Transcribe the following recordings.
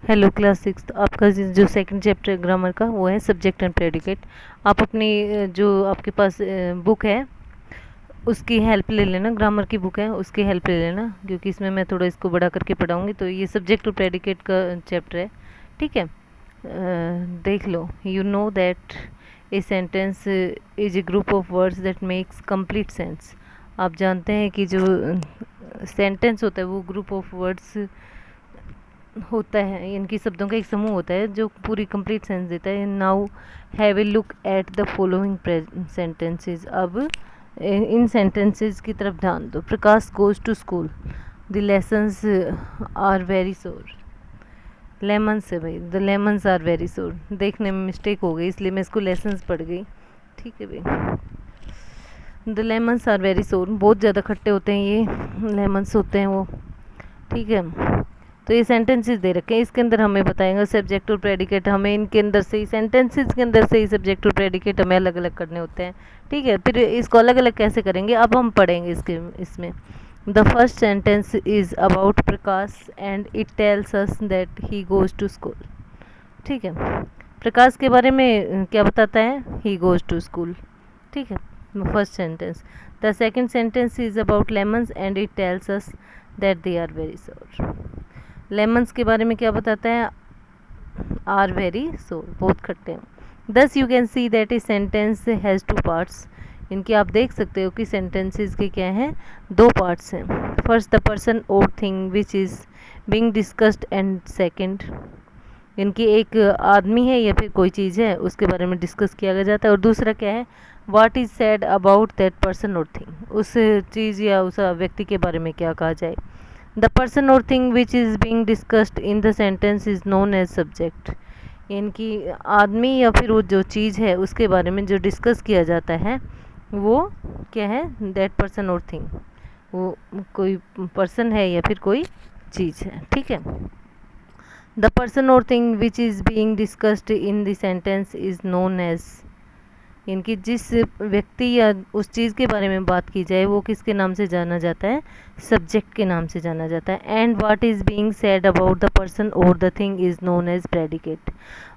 Hello class six. आपका जो second chapter grammar का वो है सब्जेक्ट एंड प्रेडिकेट। आप अपनी जो आपके पास बुक है उसकी हेल्प ले लेना, ग्रामर की बुक है उसकी हेल्प ले लेना, क्योंकि इसमें मैं थोड़ा इसको बड़ा करके पढ़ाऊँगी। तो ये सब्जेक्ट और प्रेडिकेट का चैप्टर है, ठीक है। देख लो। You know that a sentence is a group of words that makes complete sense. आप जानते हैं कि जो सेंटेंस होता है वो ग्रुप ऑफ वर्ड्स होता है, इनकी शब्दों का एक समूह होता है जो पूरी कंप्लीट सेंस देता है। Now have a look at the following sentences. अब इन सेंटेंसेस की तरफ ध्यान दो। Prakash goes to school, the lessons are very sour. Lemons है भाई, द लेमन्स आर वेरी सोर। देखने में मिस्टेक हो गई इसलिए मैं इसको लेसन्स पढ़ गई, ठीक है भाई। द लेमन्स आर वेरी सोर, बहुत ज़्यादा खट्टे होते हैं ये लेमन्स होते हैं वो, ठीक है। तो ये सेंटेंसेस दे रखे हैं, इसके अंदर हमें बताएंगे सब्जेक्ट और प्रेडिकेट। हमें इनके अंदर से ही सेंटेंसेस के अंदर से ही सब्जेक्ट और प्रेडिकेट हमें अलग अलग करने होते हैं, ठीक है। फिर इसको अलग अलग कैसे करेंगे अब हम पढ़ेंगे इसमें। The first sentence is about Prakash and it tells us that he goes to school, ठीक है। प्रकाश के बारे में क्या बताता है? ही गोज टू स्कूल, ठीक है, first sentence. The second sentence is about lemons and it tells us that they are very sour. Lemons के बारे में क्या बताता है? आर वेरी सोर, बहुत खट्टे हैं। दस you can see that a sentence has two parts. इनके आप देख सकते हो कि सेंटेंसेस के क्या हैं, दो पार्ट्स हैं। First the person or thing which is being discussed and second, इनकी एक आदमी है या फिर कोई चीज़ है उसके बारे में डिस्कस किया जाता है। और दूसरा क्या है? What is said about that person or thing, उस चीज़ या उस व्यक्ति के बारे में क्या कहा जाए। The person or thing which is being discussed in the sentence is known as subject. इनकी आदमी या फिर वो जो चीज़ है उसके बारे में जो डिस्कस किया जाता है वो क्या है? दैट पर्सन और थिंग, वो कोई पर्सन है या फिर कोई चीज़ है, ठीक है। The person or thing which is being discussed in the sentence is known as, इनकी जिस व्यक्ति या उस चीज़ के बारे में बात की जाए वो किसके नाम से जाना जाता है? सब्जेक्ट के नाम से जाना जाता है। And what is being said about the person और the thing is known as predicate.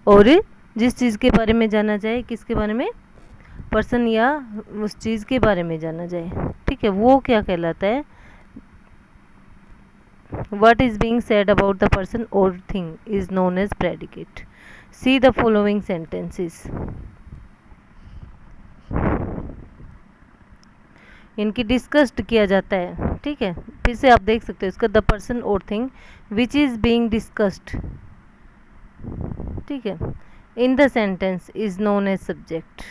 और जिस चीज़ के बारे में जाना जाए, किसके बारे में? पर्सन या उस चीज़ के बारे में जाना जाए, ठीक है, वो क्या कहलाता है? What is being said about the person or thing is known as predicate. See the following sentences. इनकी डिस्कस्ड किया जाता है, ठीक है। फिर से आप देख सकते हो इसका, the person or thing which is being discussed, ठीक है, in the sentence is known as subject.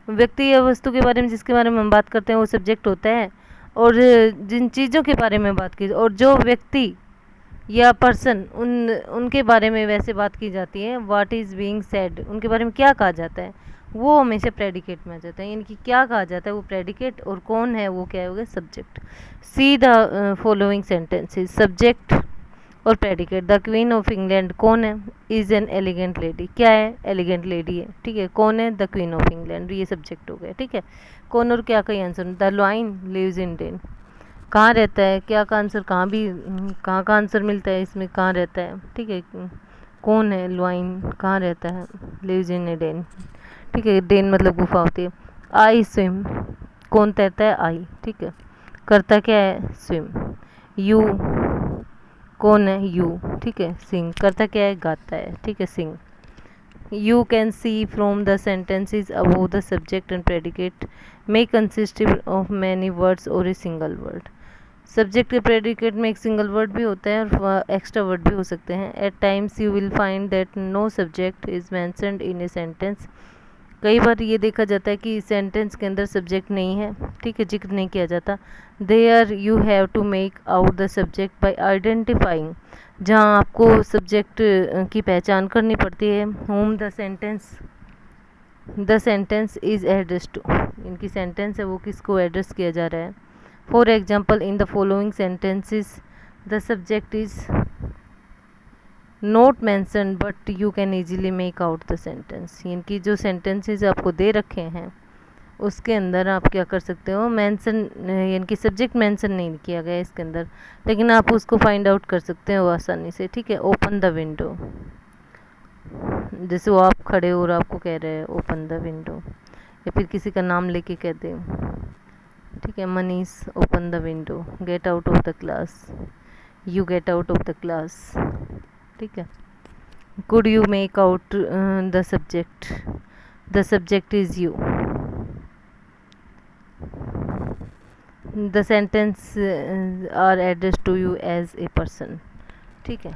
व्यक्ति या वस्तु के बारे में जिसके बारे में हम बात करते हैं वो सब्जेक्ट होता है। और जिन चीज़ों के बारे में बात की और जो व्यक्ति या पर्सन उनके बारे में वैसे बात की जाती है, व्हाट इज़ बीइंग सेड, उनके बारे में क्या कहा जाता है, वो हमेशा प्रेडिकेट में आ जाता है। इनकी क्या कहा जाता है वो प्रेडिकेट, और कौन है वो क्या होगा? Subject. See the following sentences. Subject और predicate. The queen of England कौन है? इज़ एन एलिगेंट लेडी, क्या है? एलिगेंट लेडी है, ठीक है। कौन है? द क्वीन ऑफ इंग्लैंड, ये सब्जेक्ट हो गया, ठीक है। कौन और क्या का answer? The lion lives in den, कहाँ रहता है? क्या का आंसर? कहाँ भी, कहाँ का आंसर मिलता है इसमें? कहाँ रहता है, ठीक है। कौन है? लॉइन कहाँ रहता है? लिव्स इन ए डेन, ठीक है। डेन मतलब गुफा होती है। आई स्विम, कौन तैरता है? आई, ठीक है। करता क्या है? स्विम। यू, कौन है? यू, ठीक है। सिंग, करता क्या है? गाता है, ठीक है, सिंग। You can see from the sentences above the subject and predicate may consist of many words or a single word. Subject के प्रेडिकेट में एक सिंगल वर्ड भी होता है और एक्स्ट्रा वर्ड भी हो सकते हैं। At times you will find that no subject is mentioned in a sentence. कई बार ये देखा जाता है कि सेंटेंस के अंदर सब्जेक्ट नहीं है, ठीक है, जिक्र नहीं किया जाता। There you have to make out the subject by identifying, जहाँ आपको सब्जेक्ट की पहचान करनी पड़ती है। Whom the sentence is address to, इनकी सेंटेंस है वो किसको एड्रेस किया जा रहा है। For example in the following sentences the subject is not mentioned but you can easily make out the sentence. इनकी जो सेंटेंसेस आपको दे रखे हैं उसके अंदर आप क्या कर सकते हो, मेंशन यानी कि सब्जेक्ट मेंशन नहीं किया गया है इसके अंदर, लेकिन आप उसको फाइंड आउट कर सकते हो आसानी से। ठीक है, ओपन द विंडो, जैसे वो आप खड़े हो और आपको कह रहे हैं ओपन द विंडो, या फिर किसी का नाम लेके कहते हैं। ठीक है, Manish open the window, get out of the class, you get out of the class. ठीक है, could you make out the subject is you, the sentence are addressed to you as a person। ठीक है,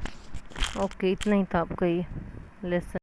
okay, इतना ही था आपका ये lesson.